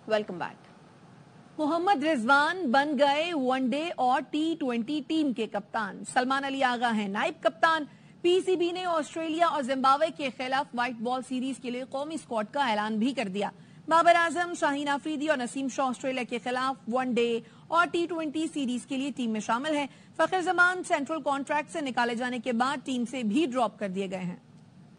Welcome back. Mohammad Rizwan बन गए one day और T20 टीम के कप्तान। सलमान अली आगा हैं नायब कप्तान। पीसीबी ने ऑस्ट्रेलिया और जिम्बाब्वे के खिलाफ व्हाइट बॉल सीरीज के लिए कौमी स्क्वाड का ऐलान भी कर दिया। बाबर आजम, शाहीन आफरीदी और नसीम शाह ऑस्ट्रेलिया के खिलाफ वनडे और T20 सीरीज के लिए टीम में शामिल हैं। फखर जमान सेंट्रल कॉन्ट्रैक्ट से निकाले जाने के बाद टीम से भी ड्रॉप कर दिए गए हैं।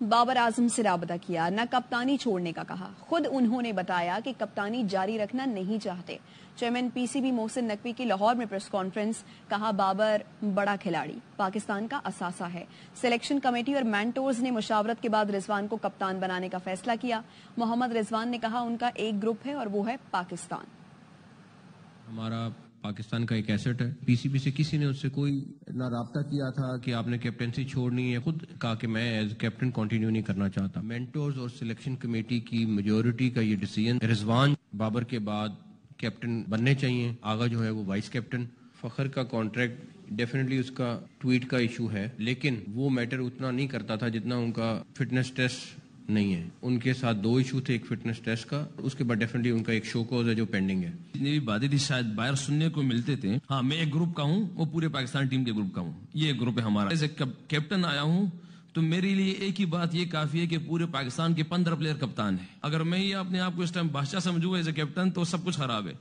बाबर आजम से राबता किया, न कप्तानी छोड़ने का कहा। खुद उन्होंने बताया कि कप्तानी जारी रखना नहीं चाहते। चेयरमैन पीसीबी मोहसिन नकवी की लाहौर में प्रेस कॉन्फ्रेंस, कहा बाबर बड़ा खिलाड़ी, पाकिस्तान का असासा है। सिलेक्शन कमेटी और मेंटोर्स ने मुशावरत के बाद रिजवान को कप्तान बनाने का फैसला किया। मोहम्मद रिजवान ने कहा उनका एक ग्रुप है और वो है पाकिस्तान। हमारा पाकिस्तान का एक एसेट है। पीसीबी से किसी ने उससे कोई ना राब्ता किया था कि आपने कैप्टनसी छोड़नी है। खुद कहा कि मैं एज कैप्टन कंटिन्यू नहीं करना चाहता। मेंटोर्स और सिलेक्शन कमेटी की मेजॉरिटी का ये डिसीजन, रिजवान बाबर के बाद कैप्टन बनने चाहिए। आगा जो है वो वाइस कैप्टन। फखर का कॉन्ट्रैक्ट डेफिनेटली उसका ट्वीट का इशू है, लेकिन वो मैटर उतना नहीं करता था जितना उनका फिटनेस टेस्ट नहीं है। उनके साथ 2 इशू थे, एक फिटनेस टेस्ट का, उसके बाद डेफिनेटली उनका एक शो कॉज है जो पेंडिंग है। जितनी भी बातें थी शायद बाहर सुनने को मिलते थे। हाँ, मैं एक ग्रुप का हूँ, वो पूरे पाकिस्तान टीम के ग्रुप का हूँ। ये ग्रुप है हमारा। एज ए कैप्टन आया हूँ तो मेरे लिए एक ही बात ये काफी है कि पूरे पाकिस्तान के 15 प्लेयर कप्तान है। अगर मैं ये अपने आप को इस टाइम बादशाह समझूं एज ए कैप्टन तो सब कुछ खराब है।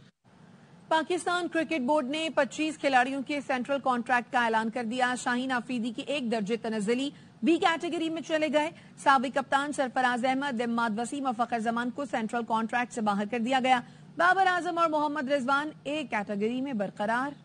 पाकिस्तान क्रिकेट बोर्ड ने 25 खिलाड़ियों के सेंट्रल कॉन्ट्रैक्ट का ऐलान कर दिया। शाहीन आफरीदी की 1 दर्जे तनज़्ज़ुली बी कैटेगरी में चले गए। साबिक कप्तान सरफराज अहमद, इमाद वसीम और फखर जमान को सेंट्रल कॉन्ट्रैक्ट से बाहर कर दिया गया। बाबर आजम और मोहम्मद रिजवान ए कैटेगरी में बरकरार।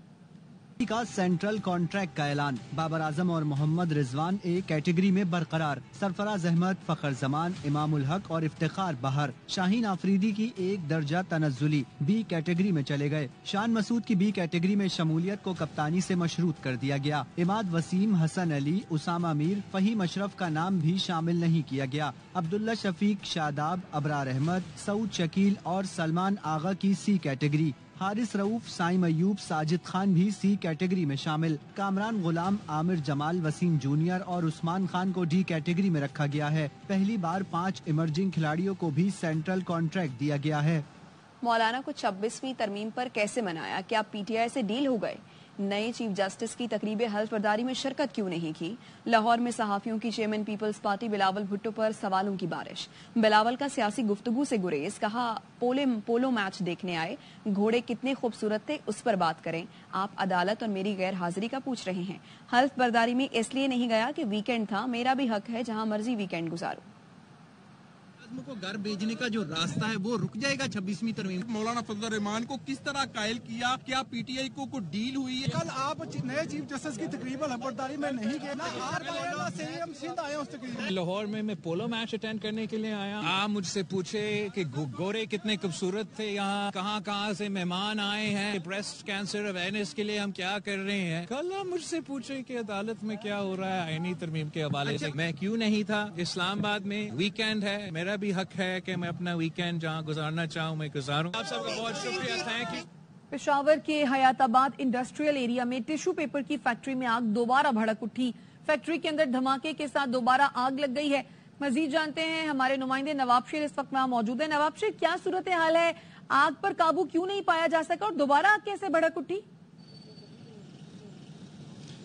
का सेंट्रल कॉन्ट्रैक्ट का ऐलान, बाबर आजम और मोहम्मद रिजवान ए कैटेगरी में बरकरार। सरफराज अहमद, फखर जमान, इमामुल हक और इफ्तिखार बाहर। शाहीन आफरीदी की 1 दर्जा तनज़्ज़ुली बी कैटेगरी में चले गए। शान मसूद की बी कैटेगरी में शमूलियत को कप्तानी से मशरूत कर दिया गया। इमाद वसीम, हसन अली, उसामा मीर, फहीम अशरफ का नाम भी शामिल नहीं किया गया। अब्दुल्ला शफीक, शादाब, अबरार अहमद, सऊद शकील और सलमान आगा की सी कैटेगरी। हारिस रऊफ, साइम अयूब, साजिद खान भी सी कैटेगरी में शामिल। कामरान गुलाम, आमिर जमाल, वसीम जूनियर और उस्मान खान को डी कैटेगरी में रखा गया है। पहली बार 5 इमर्जिंग खिलाड़ियों को भी सेंट्रल कॉन्ट्रैक्ट दिया गया है। मौलाना को 26वीं तरमीम पर कैसे मनाया? क्या पीटीआई से डील हो गए? नए चीफ जस्टिस की तकरीब हल्फ बर्दारी में शिरकत क्यों नहीं की? लाहौर में सहाफियों की chairman people's party Bilawal Bhutto पर सवालों की बारिश। बिलावल का सियासी गुफ्तगू से गुरेज, कहा पोलो मैच देखने आए, घोड़े कितने खूबसूरत थे उस पर बात करें। आप अदालत और मेरी गैर हाजिरी का पूछ रहे हैं। हल्फ बर्दारी में इसलिए नहीं गया कि वीकेंड था, मेरा भी हक है जहां मर्जी वीकेंड गुजारूं। को घर भेजने का जो रास्ता है वो रुक जाएगा 26वीं तरमीम। मौलाना फजल रहमान को किस तरह कायल किया? क्या पीटीआई को कोई डील हुई है? कल आप नए चीफ जस्टिस की तकरीब हल्फबर्दारी में नहीं गए ना, सिंध आए उस तकरीब में। लाहौर में मैं पोलो मैच अटेंड करने के लिए आया। आप मुझसे पूछे कि गोरे कितने खूबसूरत थे, यहाँ कहाँ कहाँ से मेहमान आए हैं, ब्रेस्ट कैंसर अवेयरनेस के लिए हम क्या कर रहे हैं। कल आप मुझसे पूछे कि अदालत में क्या हो रहा है आईनी तरमीम के हवाले से। मैं क्यों नहीं था? इस्लामाबाद में वीकेंड है, मेरा भी हक है कि मैं अपना वीकेंड जहां गुजारना चाहूं मैं गुजारूं। आप सबका बहुत शुक्रिया, थैंक यू। पेशावर के हयाताबाद इंडस्ट्रियल एरिया में टिश्यू पेपर की फैक्ट्री में आग दोबारा भड़क उठी। फैक्ट्री के अंदर धमाके के साथ दोबारा आग लग गई है। मजीद जानते हैं हमारे नुमाइंदे नवाब शेर इस वक्त वहां मौजूद है। नवाब शेर, क्या सूरत हाल है? आग पर काबू क्यों नहीं पाया जा सका और दोबारा आग कैसे भड़क उठी?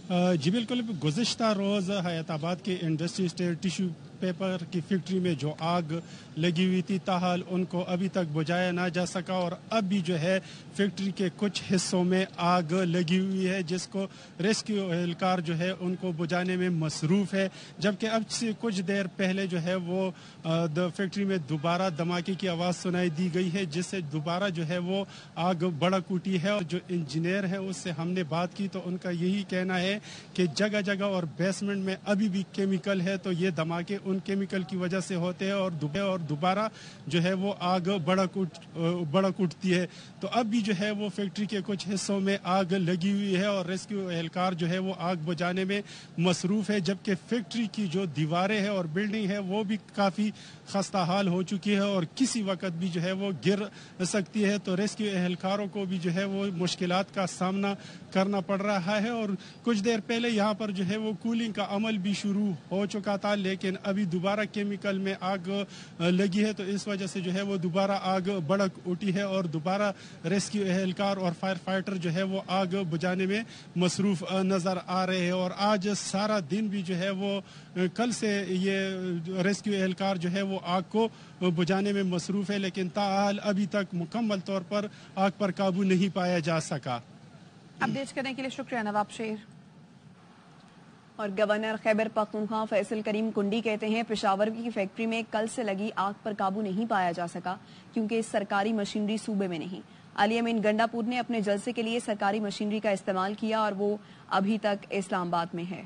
जी बिल्कुल, गुज़िश्ता रोज हयाताबाद के इंडस्ट्री स्टेट टिश्यू पेपर की फैक्ट्री में जो आग लगी हुई थी, ताहाल उनको अभी तक बुझाया ना जा सका और अब भी जो है फैक्ट्री के कुछ हिस्सों में आग लगी हुई है, जिसको रेस्क्यू एहलकार जो है उनको बुझाने में मसरूफ है। जबकि अब से कुछ देर पहले जो है वो फैक्ट्री में दोबारा धमाके की आवाज़ सुनाई दी गई है, जिससे दोबारा जो है वो आग भड़क उठी है। और जो इंजीनियर है उससे हमने बात की तो उनका यही कहना है कि जगह जगह और बेसमेंट में अभी भी केमिकल है, तो ये धमाके उन केमिकल की वजह से होते हैं और दोबारा जो है वो आग भड़क उठती है। तो अब भी जो है वो फैक्ट्री के कुछ हिस्सों में आग लगी हुई है और रेस्क्यू एहलकार जो है वो आग बुझाने में मसरूफ है। जबकि फैक्ट्री की जो दीवारें हैं और बिल्डिंग है वो भी काफ़ी खस्ता हाल हो चुकी है और किसी वक्त भी जो है वो गिर सकती है। तो रेस्क्यू एहलकारों को भी जो है वो मुश्किलात का सामना करना पड़ रहा है। और कुछ देर पहले यहाँ पर जो है वो कूलिंग का अमल भी शुरू हो चुका था, लेकिन अब अभी दोबारा केमिकल में आग लगी है, तो इस वजह से जो है वो दोबारा आग भड़क उठी है और दोबारा रेस्क्यू एहलकार और फायर फाइटर जो है वो आग बुझाने में मसरूफ नजर आ रहे हैं। और आज सारा दिन भी जो है वो कल से ये रेस्क्यू एहलकार जो है वो आग को बुझाने में मसरूफ है, लेकिन ताहाल अभी तक मुकम्मल तौर पर आग पर काबू नहीं पाया जा सका। अपडेट करने के लिए शुक्रिया नवाब शेर। और गवर्नर खैबर पख्तूनख्वा फैसल करीम कुंडी कहते हैं पेशावर की फैक्ट्री में कल से लगी आग पर काबू नहीं पाया जा सका क्योंकि सरकारी मशीनरी सूबे में नहीं। अली अमीन गंडापुर ने अपने जलसे के लिए सरकारी मशीनरी का इस्तेमाल किया और वो अभी तक इस्लामाबाद में है।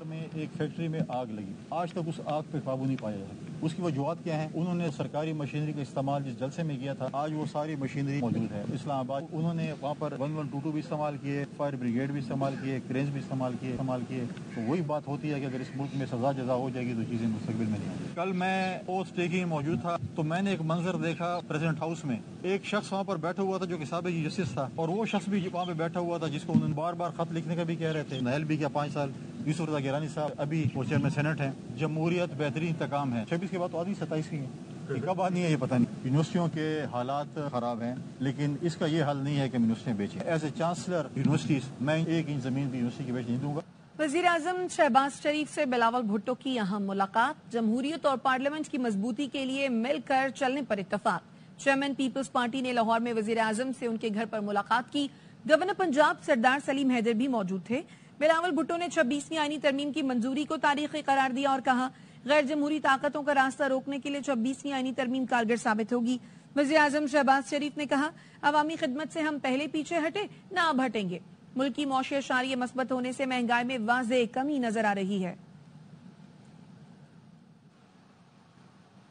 में एक फैक्ट्री में आग लगी, आज तक उस आग पे काबू नहीं पाया जाता। उसकी वजूहत क्या है? उन्होंने सरकारी मशीनरी का इस्तेमाल जिस जलसे में किया था, आज वो सारी मशीनरी मौजूद है इस्लामाबाद। उन्होंने वहाँ पर 1122 भी इस्तेमाल किए, फायर ब्रिगेड भी इस्तेमाल किए, क्रेन्स भी इस्तेमाल किए। तो वही बात होती है कि अगर इस मुल्क में सजा जजा हो जाएगी तो चीजें मुस्तकबिल में नहीं आएंगी। कल मैं पोस्ट टेकिंग में मौजूद था तो मैंने एक मंजर देखा प्रेसिडेंट हाउस में, एक शख्स वहाँ पर बैठा हुआ था जो कि साबिक जस्टिस था, और वो शख्स भी वहाँ पे बैठा हुआ था जिसको उन्होंने बार बार खत लिखने का भी कह रहे थे। नायल भी किया 5 साल, यूसुफ रज़ा गिलानी साहब अभी वो चेयरमैन सेनेट हैं। जमहूरियत बेहतरीन इंतकाम है, 26 के बाद तो आदमी 27 की है, कब आनी है ये पता नहीं। यूनिवर्सिटियों के हालात खराब हैं, लेकिन इसका ये हल नहीं है कि यूनिवर्सिटियाँ बेचें। एज ए चांसलर यूनिवर्सिटीज मैं 1 इंच जमीन भी यूनिवर्सिटी की बेच नहीं दूंगा। वजीर आजम शहबाज शरीफ से बिलावल भुट्टो की अहम मुलाकात, जमहूरियत और पार्लियामेंट की मजबूती के लिए मिलकर चलने पर इत्तफाक। चेयरमैन पीपल्स पार्टी ने लाहौर में वजीर आजम से उनके घर पर मुलाकात की। गवर्नर पंजाब सरदार सलीम हैदर भी मौजूद थे। बिलावल भुट्टो ने 26वीं आईनी तरमीम की मंजूरी को तारीखी करार दिया और कहा गैर जमहूरी ताकतों का रास्ता रोकने के लिए 26वीं आईनी तरमीम कारगर साबित होगी। वज़ीर आज़म शहबाज शरीफ ने कहा अवामी खिदमत से हम पहले पीछे हटे न अब हटेंगे। मुल्क की मौशियत शारिय मस्बत होने से महंगाई में वाज़ेह कमी नजर आ रही है।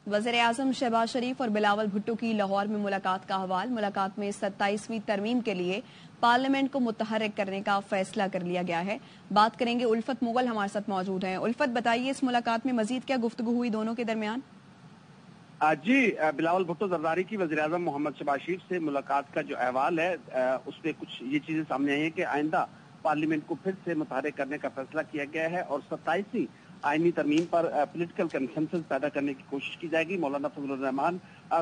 वज़ीर आज़म शहबाज शरीफ और बिलावल भुट्टो की लाहौर में मुलाकात का हवाल। मुलाकात में 27वीं तरमीम के लिए पार्लियामेंट को मुतहर्रिक करने का फैसला कर लिया गया है। बात करेंगे, उल्फत मुगल हमारे साथ मौजूद हैं। उल्फत, बताइए इस मुलाकात में मजीद क्या गुफ्तगू हुई दोनों के दरमियान? जी, बिलावल भुट्टो जरदारी की वज़ीर आज़म मोहम्मद शहबाज शरीफ से मुलाकात का जो अहवाल है उसमें कुछ ये चीजें सामने आई है कि आइंदा पार्लियामेंट को फिर से मुतहर्रिक करने का फैसला किया गया है और 27वीं आईनी तरमीम पर पॉलिटिकल कंसेंसस पैदा करने की कोशिश की जाएगी। मौलाना फजलुर रहमान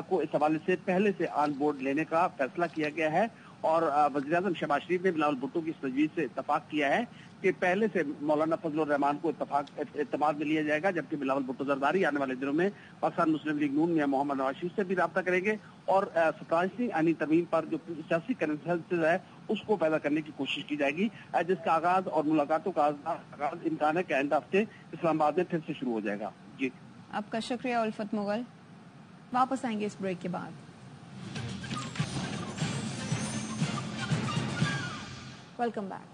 को इस हवाले से पहले से ऑन बोर्ड लेने का फैसला किया गया है और वज़ीर आज़म शहबाज शरीफ ने बिलावल भुट्टो की इस तजवीज़ से इत्तफाक किया है कि पहले से मौलाना फजलुर रहमान को इत्तमाद में लिया जाएगा, जबकि बिलावल भुट्टो जरदारी आने वाले दिनों में पाकिस्तान मुस्लिम लीग नून मियां मोहम्मद नवाज शरीफ से भी रब्ता करेंगे और 27वीं आईनी तरमीम पर जो सियासी कंसेंसस है उसको पैदा करने की कोशिश की जाएगी, जिसका आगाज और मुलाकातों का आगाज इम्कान है कि आइंदा हफ्ते इस्लामाबाद में फिर से शुरू हो जाएगा। जी, आपका शुक्रिया उल्फत मुगल। वापस आएंगे इस ब्रेक के बाद। Welcome back.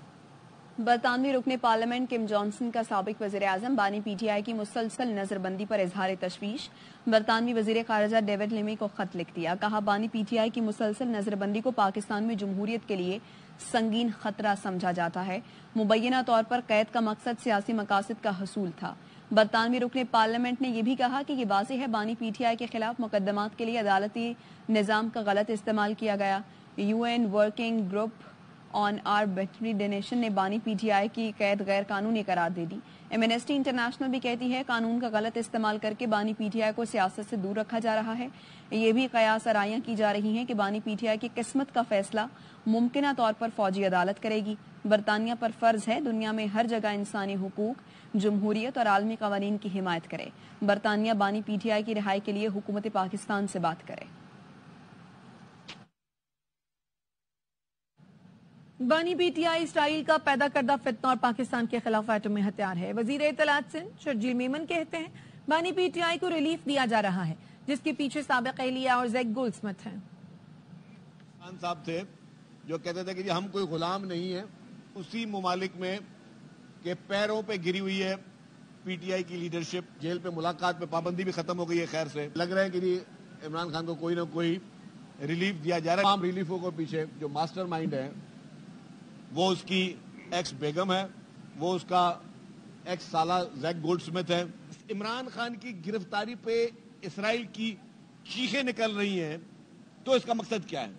बरतानवी रुकने पार्लियामेंट किम जॉनसन का साबिक वज़ीर आज़म बानी पीटीआई की मुसलसल नजरबंदी पर इजहार तशवीश। बरतानवी वज़ीर ख़ारिजा डेविड लेमी को खत लिख दिया, कहा बानी पीटीआई की मुसलसल नजरबंदी को पाकिस्तान में जमहूरियत के लिए संगीन खतरा समझा जाता है। मुबैना तौर पर कैद का मकसद सियासी मकासद का हसूल था। बरतानवी रुकने पार्लियामेंट ने यह भी कहा कि ये वाज़ेह है बानी पीटीआई के खिलाफ मुकदमात के लिए अदालती निज़ाम का गलत इस्तेमाल किया गया। UN working group on arbitrary donation ने बानी पीटीआई की कैद गैर कानूनी करार दे दी। एमनेस्टी इंटरनेशनल भी कहती है कानून का गलत इस्तेमाल करके बानी पीटीआई को सियासत से दूर रखा जा रहा है। ये भी कयास आराइयां की जा रही हैं कि बानी पीटीआई की किस्मत का फैसला मुमकिना तौर पर फौजी अदालत करेगी। बरतानिया पर फर्ज है दुनिया में हर जगह इंसानी हुकूक, जमहूरियत और आलमी कवानीन की हिमायत करे। बरतानिया बानी पीटीआई की रिहाई के लिए हुकूमत पाकिस्तान से बात करे। बानी पीटीआई इसराइल का पैदा करदा फितना और पाकिस्तान के खिलाफ एटमी हथियार है। वजीर इत्तलात सिंध शर्जील मेमन कहते हैं बानी पीटीआई को रिलीफ दिया जा रहा है, जिसके पीछे साबिक एहलिया और जैक गोल्डस्मिथ हैं। खान साहब थे जो कहते थे कि हम कोई गुलाम नहीं है, उसी मुमालिक में के पैरों पे गिरी हुई है पीटीआई की लीडरशिप। जेल पे मुलाकात पे पाबंदी भी खत्म हो गई है, खैर से लग रहा है कि इमरान खान को कोई ना कोई रिलीफ दिया जा रहा है। तमाम रिलीफों को पीछे जो मास्टर माइंड है वो उसकी एक्स बेगम है, वो उसका एक्स साला जैक गोल्डस्मिथ है। इमरान खान की गिरफ्तारी पे इसराइल की चीखें निकल रही हैं, तो इसका मकसद क्या है?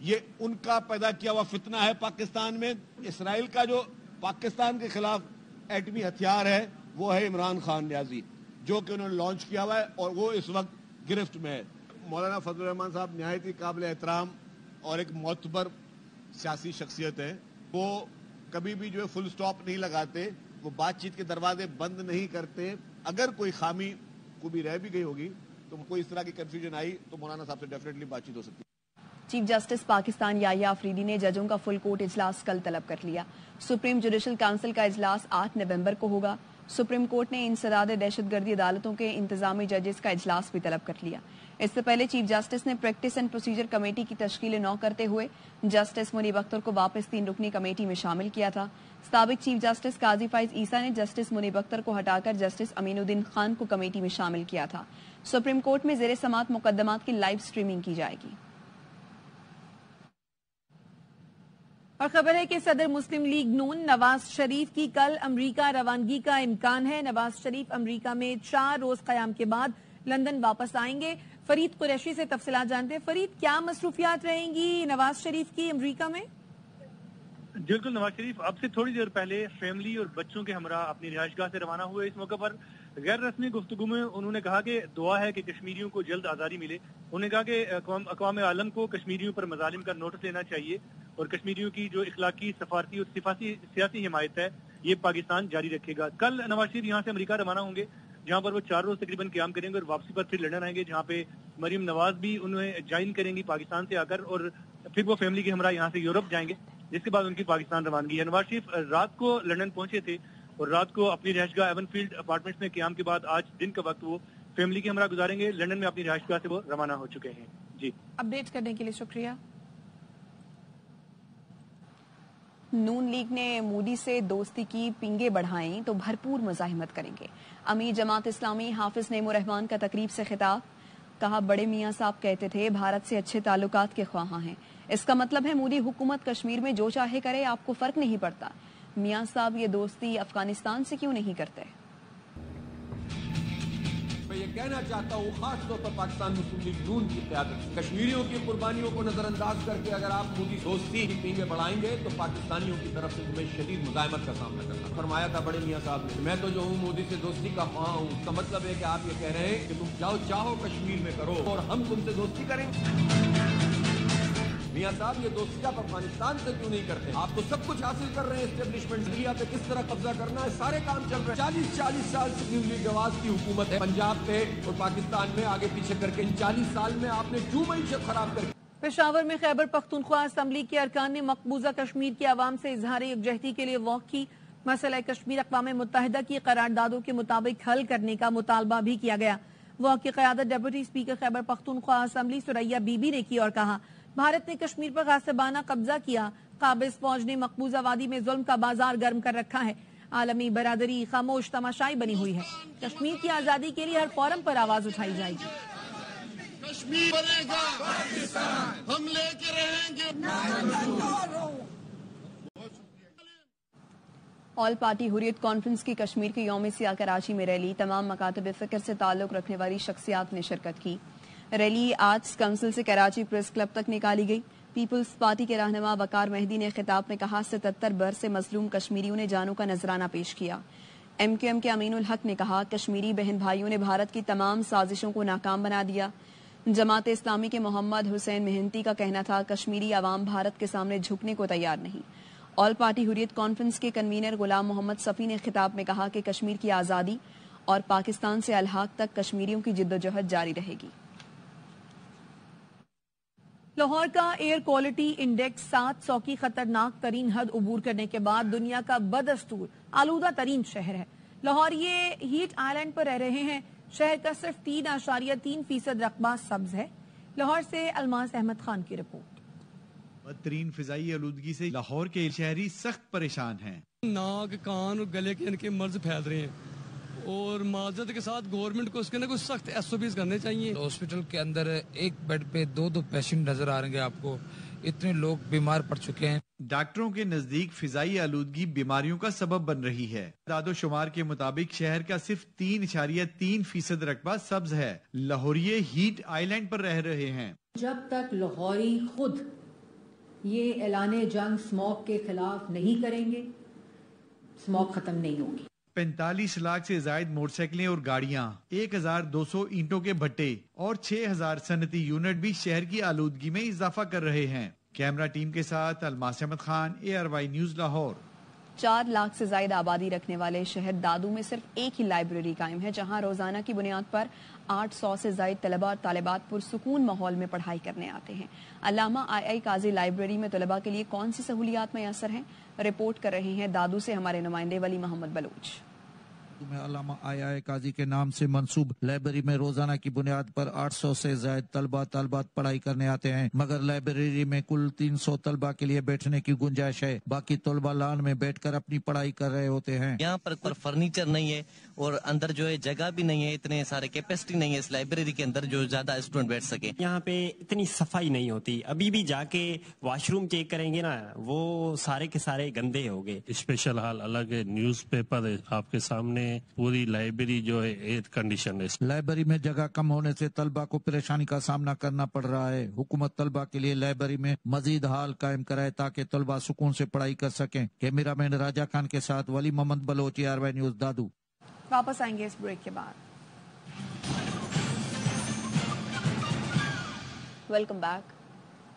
ये उनका पैदा किया हुआ फितना है पाकिस्तान में। इसराइल का जो पाकिस्तान के खिलाफ एटमी हथियार है وہ ہے عمران خان نیازی، جو کہ انہوں نے لانچ کیا ہوا ہے اور وہ اس وقت گرفت میں ہے۔ مولانا فضل الرحمان صاحب نہایت ہی قابل احترام اور ایک معتبر سیاسی شخصیت ہے۔ وہ کبھی بھی جو ہے فل سٹاپ نہیں لگاتے، وہ بات چیت کے دروازے بند نہیں کرتے۔ اگر کوئی خامی کو بھی رہ بھی گئی ہوگی تو کوئی اس طرح کی کنفیوژن آئی تو مولانا صاحب سے ڈیفینیٹلی بات چیت ہو سکتی ہے۔ چیف جسٹس پاکستان یحییٰ آفریدی نے ججوں کا فل کورٹ اجلاس کل طلب کر لیا۔ سپریم جوڈیشل کونسل کا اجلاس 8 نومبر کو ہوگا۔ سپریم کورٹ نے انسداد دہشت گردی عدالتوں کے انتظامی ججز کا اجلاس بھی طلب کر لیا۔ اس سے پہلے چیف جسٹس نے پریکٹس اینڈ پروسیجر کمیٹی کی تشکیل نو کرتے ہوئے جسٹس منیب اختر کو واپس 3 رکنی کمیٹی میں شامل کیا تھا۔ سابق چیف جسٹس قاضی فائز عیسیٰ نے جسٹس منیب اختر کو ہٹا کر جسٹس امین الدین خان کو کمیٹی میں شامل کیا تھا۔ سپریم کورٹ میں زیر سماعت مقدمات کی لائیو سٹریمنگ کی جائے گی۔ اور خبر ہے کہ صدر مسلم لیگ نون نواز شریف کی کل امریکہ روانگی کا امکان ہے۔ نواز شریف امریکہ میں 4 روز قیام کے بعد لندن واپس آئیں گے۔ فرید قریشی سے تفصیلات جانتے ہیں۔ فرید، کیا مصروفیات رہیں گی نواز شریف کی امریکہ میں؟ بالکل، نواز شریف اب سے تھوڑی دیر پہلے فیملی اور بچوں کے ہمراہ اپنی رہائش گاہ سے روانہ ہوئے۔ اس موقع پر غیر رسمی گفتگو میں انہوں نے کہا کہ دعا ہے کہ کشمیریوں کو جلد آزادی ملے۔ انہوں نے کہا کہ اقوام عالم کو کشمیریوں پر مظالم کا نوٹس لینا چاہیے اور کشمیریوں کی جو اخلاقی، سفارتی اور سیاسی حمایت ہے یہ پاکستان جاری رکھے گا۔ کل نواز شریف یہاں سے امریکہ روانہ ہوں گے، جہاں پر وہ 4 روز تقریباً قیام کریں گے اور واپسی پر پھر لندن آئیں گے، جہاں پہ مریم نواز بھی انہیں جوائن کریں گی پاکستان سے آ کر، اور پھر وہ فیملی کے ہمراہ یہاں سے یورپ جائیں گے، جس کے بعد ان کی پاکستان روانگی ہے۔ نواز شریف رات کو لندن پہنچے تھے اور رات کو اپنی رہائش گاہ ایون فیلڈ اپارٹمنٹس میں قیام کے بعد آج دن کا وقت وہ فیملی کے ہمراہ گزاریں گے۔ لندن میں اپنی رہائش گاہ سے وہ روانہ ہو چکے ہیں۔ جی، اپڈیٹ کرنے کے لیے شکریہ۔ نون لیگ نے مودی سے دوستی کی پنگیں بڑھائیں تو بھرپور مزاحمت کریں گے۔ امیر جماعت اسلامی حافظ نعیم الرحمان کا تقریب سے خطاب، کہا بڑے میاں صاحب کہتے تھے بھارت سے اچھے تعلقات کے خواہاں ہیں، اس کا مطلب ہے مودی حکومت کشمیر میں جو چاہے کرے، آپ کو فرق نہیں پڑتا۔ میاں صاحب یہ دوستی افغانستان سے کیوں نہیں کرتے؟ میں یہ کہنا چاہتا ہوں خاص طور پر پاکستان مسلم لیگ نون کی قیادت، کشمیریوں کی قربانیوں کو نظر انداز کر کے اگر آپ مودی دوستی کی پینگیں بڑھائیں گے تو پاکستانیوں کی طرف سے تمہیں شدید مزاحمت کا سامنا کرنا۔ فرمایا تھا بڑے میاں صاحب نے، میں تو جو ہوں مودی سے دوستی کا خواہاں ہوں، اس کا مطلب ہے کہ آپ یہ کہہ رہے ہیں کہ تم جاؤ چاہو کشمیر میں کرو اور ہم تم سے دوستی کریں۔ میاں صاحب یہ دوستی آپ افغانستان سے کیوں نہیں کرتے؟ آپ تو سب کچھ حاصل کر رہے ہیں، اسٹیبلشمنٹ انڈیا پہ کس طرح قبضہ کرنا ہے، سارے کام چل رہے ہیں۔ 40 سال سے مسلم لیگ نواز کی حکومت ہے پنجاب پہ اور پاکستان میں، آگے پیچھے کر کے ان 40 سال میں آپ نے کیوں معیشت خراب کر کے؟ پشاور میں خیبر پختونخوا اسمبلی کے ارکان نے مقبوضہ کشمیر کی عوام سے اظہار یکجہتی کے لیے واک کی۔ مسئلہ کشمیر اقوام متحدہ کی قراردادوں کے مطابق حل کرنے کا مطالبہ بھی کیا گیا۔ واک کی قیادت deputy speaker Khyber Pakhtunkhwa assembly Suraiya Bibi نے کی اور کہا بھارت نے کشمیر پر غاصبانہ قبضہ کیا، قابض فوج نے مقبوضہ وادی میں ظلم کا بازار گرم کر رکھا ہے، عالمی برادری خاموش تماشائی بنی ہوئی ہے۔ کشمیر کی آزادی کے لیے ہر فورم پر آواز اٹھائی جائے گی۔ کشمیر بنے گا پاکستان، ہم لے کے رہیں گے۔ آل پارٹی حریت کانفرنس کی کشمیر کے یوم سیاہ کراچی میں ریلی، تمام مکاتب فکر سے تعلق رکھنے والی شخصیات نے شرکت کی۔ ریلی آرٹس کونسل سے کراچی پریس کلب تک نکالی گئی۔ پیپلز پارٹی کے رہنما وقار مہدی نے خطاب میں کہا 77 برس سے مظلوم کشمیریوں نے جانوں کا نذرانہ پیش کیا۔ ایم کیو ایم کے امین الحق نے کہا کشمیری بہن بھائیوں نے بھارت کی تمام سازشوں کو ناکام بنا دیا۔ جماعت اسلامی کے محمد حسین مہنتی کا کہنا تھا کشمیری عوام بھارت کے سامنے جھکنے کو تیار نہیں۔ آل پارٹی حریت کانفرنس کے کنوینر غلام محمد صفی نے خطاب میں کہا کہ کشمیر کی آزادی اور پاکستان سے الحاق تک کشمیریوں کی جدوجہد جاری رہے گی۔ لاہور کا ایئر کوالٹی انڈیکس 700 کی خطرناک ترین حد عبور کرنے کے بعد دنیا کا بدستور آلودہ ترین شہر ہے۔ لاہور یہ ہیٹ آئی لینڈ پر رہ رہے ہیں۔ شہر کا صرف 3.3% رقبہ سبز ہے۔ لاہور سے الماس احمد خان کی رپورٹ۔ بدترین فضائی آلودگی سے لاہور کے شہری سخت پریشان ہیں۔ ناک، کان اور گلے کے ان کے مرض پھیل رہے ہیں اور معذرت کے ساتھ گورنمنٹ کو اس کے اندر کوئی سخت SOPs کرنے چاہیے۔ ہاسپٹل کے اندر ایک بیڈ پہ 2 پیشنٹ نظر آ رہے ہیں آپ کو، اتنے لوگ بیمار پڑ چکے ہیں۔ ڈاکٹروں کے نزدیک فضائی آلودگی بیماریوں کا سبب بن رہی ہے۔ اعداد و شمار کے مطابق شہر کا صرف 3.3% رقبہ سبز ہے۔ لاہوریے ہیٹ آئی لینڈ پر رہ رہے ہیں۔ جب تک لاہوری خود یہ اعلان جنگ اسموگ کے خلاف نہیں کریں گے، اسموگ ختم نہیں ہوگی۔ 45 लाख से जायद मोटरसाइकिलें और गाड़ियां, 1200 ईंटों के भट्टे और 6000 सनती यूनिट भी शहर की आलूदगी में इजाफा कर रहे हैं। कैमरा टीम के साथ अलमास अहमद खान, ARY न्यूज लाहौर। 4 लाख से ज्यादा आबादी रखने वाले शहर दादू में सिर्फ एक ही लाइब्रेरी कायम है, जहां रोजाना की बुनियाद पर 800 से ज्यादा तलबा और तालिबात पुरसुकून माहौल में पढ़ाई करने आते हैं। अल्लामा आई काजी लाइब्रेरी में तलबा के लिए कौन सी सहूलियात मैसर हैं, रिपोर्ट कर रहे हैं दादू से हमारे नुमाइंदे वली मोहम्मद बलूच। में अल्लामा आई काजी के नाम से मंसूब लाइब्रेरी में रोजाना की बुनियाद पर 800 से ज्यादा तलबात पढ़ाई करने आते हैं, मगर लाइब्रेरी में कुल 300 तलबा के लिए बैठने की गुंजाइश है। बाकी तलबा लान में बैठकर अपनी पढ़ाई कर रहे होते हैं। यहाँ पर फर्नीचर नहीं है और अंदर जो है जगह भी नहीं है, इतने सारे कैपेसिटी नहीं है इस लाइब्रेरी के अंदर जो ज्यादा स्टूडेंट बैठ सके। यहाँ पे इतनी सफाई नहीं होती, अभी भी जाके वॉशरूम चेक करेंगे ना, वो सारे के सारे गंदे हो गए। स्पेशल हाल अलग है, न्यूज़पेपर आपके सामने, पूरी लाइब्रेरी जो है एयर कंडीशन है। लाइब्रेरी में जगह कम होने से तलबा को परेशानी का सामना करना पड़ रहा है। हुकूमत तलबा के लिए लाइब्रेरी में मजीद हाल कायम कराए ताकि तलबा सुकून से पढ़ाई कर सकें। कैमरामैन राजा खान के साथ वली मोहम्मद बलोच, ARY न्यूज दादू। वापस आएंगे इस ब्रेक के बाद। Welcome back.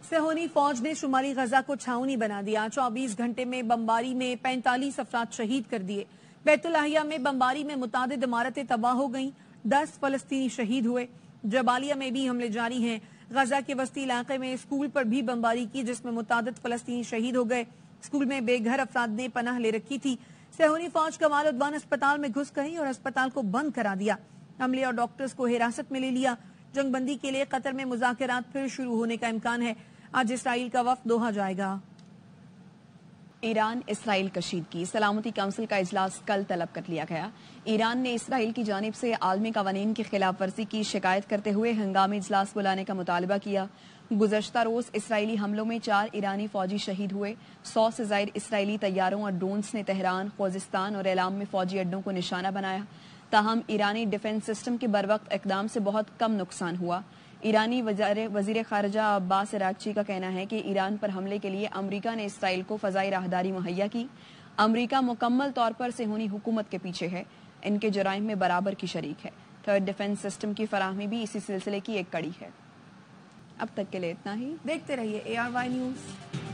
सेहोनी फौज ने शुमाली गजा को छावनी बना दिया। 24 घंटे में बमबारी में 45 अफराद शहीद कर दिए। बैतुल्लाहिया में बमबारी में मुतादिद इमारतें तबाह हो गईं, 10 फलस्तीनी शहीद हुए। जबालिया में भी हमले जारी हैं। गजा के वस्ती इलाके में स्कूल पर भी बमबारी की, जिसमें मुतादिद फलस्तीनी शहीद हो गए। स्कूल में बेघर अफराद ने पनाह ले रखी थी। सेहोनी फौज कमाल उद्वान अस्पताल में घुस गई और अस्पताल को बंद करा दिया। अमले और डॉक्टर्स को हिरासत में ले लिया। जंगबंदी के लिए कतर में मुज़ाकरात फिर शुरू होने का इम्कान है। आज इसराइल का वफ्द दोहा जाएगा। ईरान इसराइल कशीदगी, सलामती काउंसिल का इजलास कल तलब कर लिया गया। ईरान ने इसराइल की जानिब से आलमी कवानीन की खिलाफ वर्जी की शिकायत करते हुए हंगामी इजलास बुलाने का मुतालबा किया। गुज़श्ता रोज इसराइली हमलों में 4 ईरानी फौजी शहीद हुए। 100 से ज्यादा इसराइली तैयारों और ड्रोन्स ने तेहरान, खोजिस्तान और एलाम में फौजी अड्डों को निशाना बनाया। ताहम ईरानी डिफेंस सिस्टम के बरवक्त इकदाम से बहुत कम नुकसान हुआ। ईरानी वजीर खारजा अब्बास अरागची का कहना है कि ईरान पर हमले के लिए अमरीका ने इसराइल को फजाई राहदारी मुहैया की। अमरीका मुकम्मल तौर पर सेहूनी हुकूमत के पीछे है, इनके जराइम में बराबर की शरीक है। थर्ड डिफेंस सिस्टम की फराहमी भी इसी सिलसिले की एक कड़ी है। अब तक के लिए इतना ही। देखते रहिए ARY न्यूज।